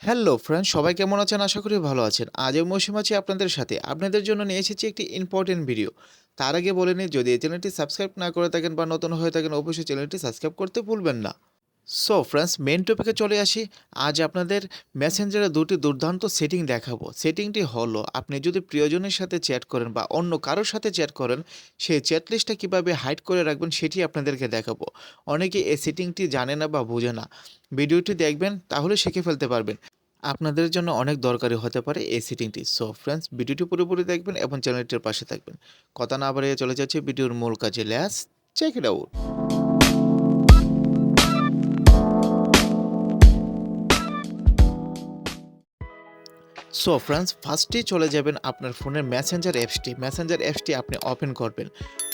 Hello friends, সবাই কেমন আছেন? আশা করি ভালো আছেন। আজ আমি মৌসুম আছি আপনাদের সাথে। আপনাদের জন্য নিয়ে এসেছি একটি ইম্পর্টেন্ট ভিডিও। তার আগে বলে নিই, যদি এই চ্যানেলটি সাবস্ক্রাইব না করে থাকেন বা নতুন হয়ে থাকেন, অবশ্যই চ্যানেলটি সাবস্ক্রাইব করতে ভুলবেন না। সো ফ্রেন্ডস, মেইন টপিকে চলে আসি। আজ আপনাদের মেসেঞ্জারে দুটি দুর্দান্ত সেটিং দেখাবো। সেটিংটি হলো, আপনি যদি প্রিয়জনের সাথে চ্যাট করেন বা অন্য কারোর সাথে চ্যাট করেন, সেই চ্যাট লিস্টটা কীভাবে হাইড করে রাখবেন সেটি আপনাদেরকে দেখাবো। অনেকে এই সেটিংটি জানে না বা বোঝে না। ভিডিওটি দেখবেন, তাহলে শিখে ফেলতে পারবেন। আপনাদের জন্য অনেক দরকারি হতে পারে এই সেটিংটি। সো ফ্রেন্ডস, ভিডিওটি পুরোপুরি দেখবেন এবং চ্যানেলটির পাশে থাকবেন। কথা না বাড়িয়ে চলে যাচ্ছে ভিডিওর মূল কাজে। Let's check it out. So friends, ফার্স্টেই চলে যাবেন আপনার ফোনের মেসেঞ্জার অ্যাপসটি আপনি ওপেন করবেন।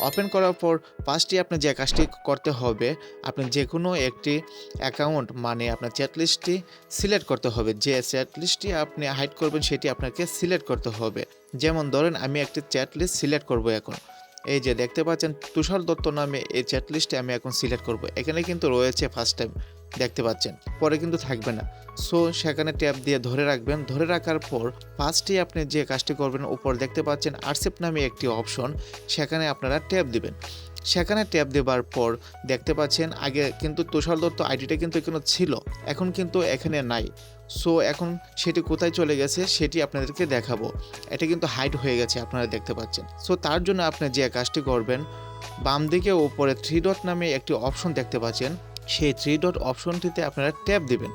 ওপেন করার পর ফার্স্টেই আপনি যে কাজটি করতে হবে, আপনি যে কোনো একটি অ্যাকাউন্ট মানে আপনার চ্যাট লিস্টটি সিলেক্ট করতে হবে। যে চ্যাট লিস্টটি আপনি হাইড করবেন সেটি আপনাকে সিলেক্ট করতে হবে। যেমন ধরেন, আমি একটি চ্যাট লিস্ট সিলেক্ট করব এখন। এই যে দেখতে পাচ্ছেন তুষার দত্ত নামে এই চ্যাট লিস্টে আমি এখন সিলেক্ট করব। এখানে কিন্তু রয়েছে ফার্স্ট টাইম, দেখতে পাচ্ছেন, পরে কিন্তু থাকবে না। সো সেখানে ট্যাপ দিয়ে ধরে রাখবেন। ধরে রাখার পর ফার্স্টেই আপনি যে কাজটি করবেন, উপর দেখতে পাচ্ছেন আরসিপ নামে একটি অপশন, সেখানে আপনারা ট্যাপ দিবেন। সেখানে ট্যাপ দেওয়ার পর দেখতে পাচ্ছেন আগে কিন্তু তুষার দত্ত আইডিটা কিন্তু এখানে ছিল, এখন কিন্তু এখানে নাই। সো এখন সেটি কোথায় চলে গেছে সেটি আপনাদেরকে দেখাবো। এটা কিন্তু হাইড হয়ে গেছে, আপনারা দেখতে পাচ্ছেন। সো তার জন্য আপনি যে কাজটি করবেন, বাম দিকে উপরে 3 ডট নামে একটি অপশন দেখতে পাচ্ছেন, সেই 3 ডট অপশনটিতে আপনারা ট্যাপ দিবেন।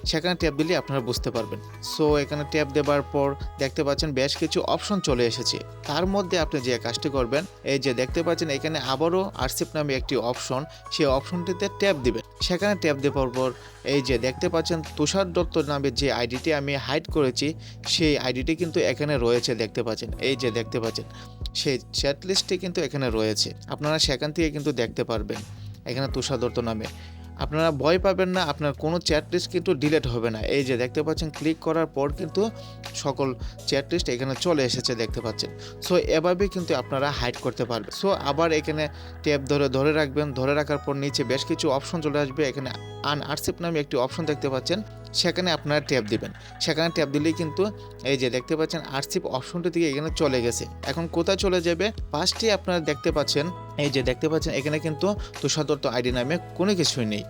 সেখানে ট্যাপ দিলে আপনারা বুঝতে পারবেন। সো এখানে ট্যাপ দেওয়ার পর দেখতে পাচ্ছেন বেশ কিছু অপশন চলে এসেছে। তার মধ্যে আপনি যে কাজটি করবেন, এই যে দেখতে পাচ্ছেন এখানে আবারও আরসিপ নামে একটি অপশন, সেই অপশনটিতে ট্যাপ দিবেন। সেখানে ট্যাপ দেওয়ার পর এই যে দেখতে পাচ্ছেন তুষার দত্ত নামে যে আইডিটি আমি হাইড করেছি, সেই আইডিটি কিন্তু এখানে রয়েছে, দেখতে পাচ্ছেন। এই যে দেখতে পাচ্ছেন সেই চ্যাট লিস্টটি কিন্তু এখানে রয়েছে, আপনারা সেখান থেকে কিন্তু দেখতে পারবেন এখানে তুষার দত্ত নামে। আপনারা ভয় পাবেন না, আপনার কোনো চ্যাট লিস্ট কিন্তু ডিলিট হবে না। এই যে দেখতে পাচ্ছেন ক্লিক করার পর কিন্তু সকল চ্যাট লিস্ট এখানে চলে এসেছে, দেখতে পাচ্ছেন। সো এভাবেই কিন্তু আপনারা হাইড করতে পারবেন। সো আবার এখানে ট্যাপ ধরে রাখবেন। ধরে রাখার পর নিচে বেশ কিছু অপশন চলে আসবে। এখানে আনআরসিপ নামে একটি অপশন দেখতে পাচ্ছেন, সেখানে আপনারা ট্যাপ দিবেন। সেখানে ট্যাপ দিলেই কিন্তু এই যে দেখতে পাচ্ছেন আরসিপ অপশনটি থেকে এখানে চলে গেছে। এখন কোথায় চলে যাবে, ফার্স্টে আপনারা দেখতে পাচ্ছেন, এই যে দেখতে পাচ্ছেন এখানে কিন্তু তুষার দত্ত আইডি নামে কোনো কিছুই নেই।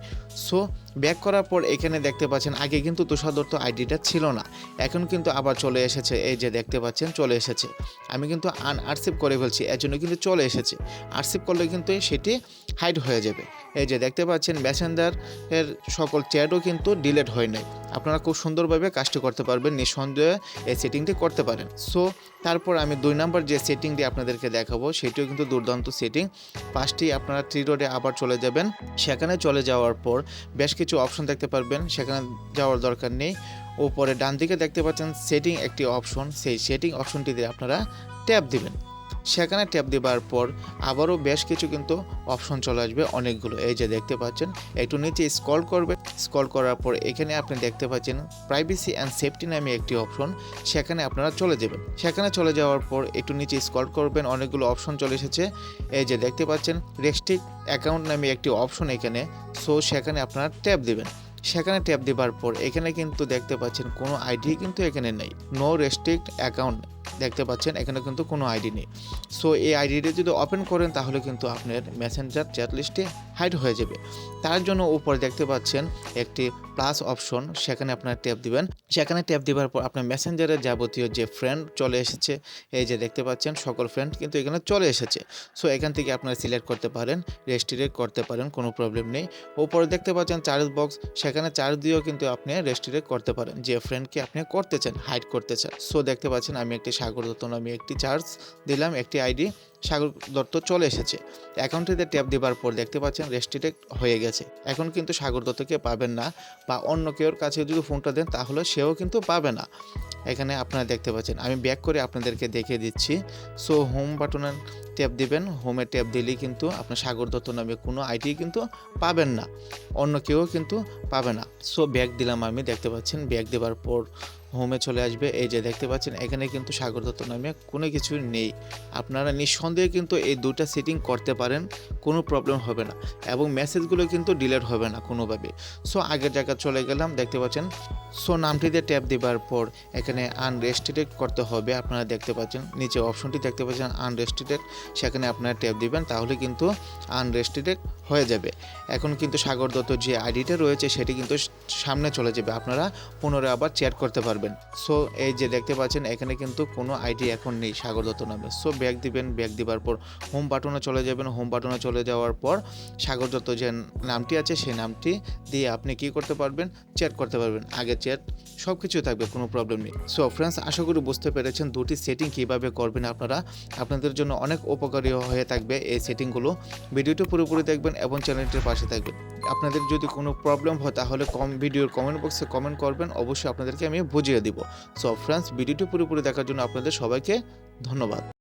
সো ব্যাক করার পর এখানে দেখতে পাচ্ছেন আগে কিন্তু তুষার দত্ত আইডিটা ছিল না, এখন কিন্তু আবার চলে এসেছে। এই যে দেখতে পাচ্ছেন চলে এসেছে। আমি কিন্তু আনআরসিপ করে ফেলছি, এর জন্য কিন্তু চলে এসেছে। আরসিপ করলে কিন্তু সেটি হাইড হয়ে যাবে। এই যে দেখতে পাচ্ছেন মেসেঞ্জার এর সকল চ্যাটও কিন্তু ডিলিট হয় নাই। আপনারা খুব সুন্দরভাবে কাজটি করতে পারবেন, নিঃসন্দেহে এই সেটিংটি করতে পারেন। সো তারপর আমি 2 নাম্বার যে সেটিংটি আপনাদেরকে দেখাবো, সেটিও কিন্তু দুর্দান্ত সেটিং। ফার্স্টেই আপনারা 3 ডটে আবার চলে যাবেন। সেখানে চলে যাওয়ার পর বেশ কিছু অপশন দেখতে পারবেন, সেখানে যাওয়ার দরকার নেই। উপরে ডান দিকে দেখতে পাচ্ছেন সেটিং একটি অপশন, সেই সেটিং অপশনটিতে আপনারা ট্যাপ দিবেন। সেখানে ট্যাপ দেওয়ার পর আবারও বেশ কিছু কিন্তু অপশন চলে আসবে, অনেকগুলো। এই যে দেখতে পাচ্ছেন, একটু নিচে স্ক্রল করবেন। স্ক্রল করার পর এখানে আপনি দেখতে পাচ্ছেন প্রাইভেসি অ্যান্ড সেফটি নামে একটি অপশন, সেখানে আপনারা চলে যাবেন। সেখানে চলে যাওয়ার পর একটু নিচে স্ক্রল করবেন, অনেকগুলো অপশন চলে এসেছে। এই যে দেখতে পাচ্ছেন রেস্ট্রিক্ট অ্যাকাউন্ট নামে একটি অপশন এখানে। সো সেখানে আপনারা ট্যাপ দিবেন। সেখানে ট্যাপ দেওয়ার পর এখানে কিন্তু দেখতে পাচ্ছেন কোনো আইডি কিন্তু এখানে নেই, নো রেস্ট্রিক্ট অ্যাকাউন্ট দেখতে পাচ্ছেন, এখানে কিন্তু কোনো আইডি নেই। সো এই আইডিটা যদি ওপেন করেন তাহলে কিন্তু আপনার মেসেঞ্জার চ্যাট লিস্টে হাইড হয়ে যাবে। তার জন্য উপরে দেখতে পাচ্ছেন একটি প্লাস অপশন, সেখানে আপনারা ট্যাপ দিবেন। সেখানে ট্যাপ দেওয়ার পর আপনার মেসেঞ্জারের যাবতীয় যে ফ্রেন্ড চলে এসেছে, এই যে দেখতে পাচ্ছেন সকল ফ্রেন্ড কিন্তু এখানে চলে এসেছে। সো এখান থেকে আপনারা সিলেক্ট করতে পারেন, রেস্ট্রিক্ট করতে পারেন, কোনো প্রবলেম নেই। উপরে দেখতে পাচ্ছেন চার্জ বক্স, সেখানে চার্জ দিয়েও কিন্তু আপনি রেস্ট্রিক্ট করতে পারেন যে ফ্রেন্ডকে আপনি করতে চান, হাইড করতে চান। সো দেখতে পাচ্ছেন আমি একটি সাগর দত্ত নামে একটি চার্জ দিলাম, একটি আইডি সাগর দত্ত চলে এসেছে। অ্যাকাউন্টটিতে ট্যাপ দেওয়ার পর দেখতে পাচ্ছেন রেস্ট্রিক্ট হয়ে গেছে। এখন কিন্তু সাগর দত্তকে পাবেন না, বা অন্য কেউর কাছে যদি ফোনটা দেন তাহলে সেও কিন্তু পাবে না। এখানে আপনারা দেখতে পাচ্ছেন, আমি ব্যাক করে আপনাদেরকে দেখিয়ে দিচ্ছি। সো হোম বাটনে ট্যাপ দিবেন। হোমে ট্যাপ দিলেই কিন্তু আপনার সাগর দত্ত নামে কোনো আইডি কিন্তু পাবেন না, অন্য কেউ কিন্তু পাবে না। সো ব্যাক দিলাম, আমি দেখতে পাচ্ছেন ব্যাক দেওয়ার পর হোমে চলে আসবে। এই যে দেখতে পাচ্ছেন এখানে কিন্তু সাগর দত্ত নামে কোনো কিছু নেই। আপনারা নিঃসন্দেহে কিন্তু এই ২টা সেটিং করতে পারেন, কোনো প্রবলেম হবে না এবং মেসেজগুলো কিন্তু ডিলিট হবে না কোনোভাবে। সো আগের জায়গায় চলে গেলাম, দেখতে পাচ্ছেন। সো নামটিতে ট্যাপ দেবার পর এখানে আনরেস্ট্রিক্টেড করতে হবে। আপনারা দেখতে পাচ্ছেন নিচে অপশনটি দেখতে পাচ্ছেন আনরেস্ট্রিক্টেড, সেখানে আপনারা ট্যাপ দিবেন, তাহলে কিন্তু আনরেস্ট্রিক্টেড হয়ে যাবে। এখন কিন্তু সাগর দত্ত যে আইডিটা রয়েছে সেটি কিন্তু সামনে চলে যাবে, আপনারা পুনরায় আবার চ্যাট করতে পারবেন। সো এই যে দেখতে পাচ্ছেন এখানে কিন্তু কোনো আইডি এখন নেই সাগর দত্ত নামে। সো ব্যাক দিবেন, ব্যাক দিবার পর হোম বাটনে চলে যাবেন। হোম বাটনে চলে যাওয়ার পর সাগর দত্ত যে নামটি আছে সেই নামটি দিয়ে আপনি কি করতে পারবেন, চ্যাট করতে পারবেন। আগে চ্যাট সব কিছু থাকবে, কোনো প্রবলেম নেই। সো ফ্রেন্ডস, আশা করি বুঝতে পেরেছেন দুটি সেটিং কীভাবে করবেন আপনারা। আপনাদের জন্য অনেক উপকারী হয়ে থাকবে এই সেটিংগুলো। ভিডিওটি পুরোপুরি দেখবেন এবং চ্যানেলটির পাশে থাকবেন। আপনাদের যদি কোনো প্রবলেম হয় তাহলে ভিডিওর কমেন্ট বক্সে কমেন্ট করবেন, অবশ্যই আপনাদেরকে আমি বুঝিয়ে দিব। সো ফ্রেন্ডস, ভিডিওটি পুরোপুরি দেখার জন্য আপনাদের সবাইকে ধন্যবাদ।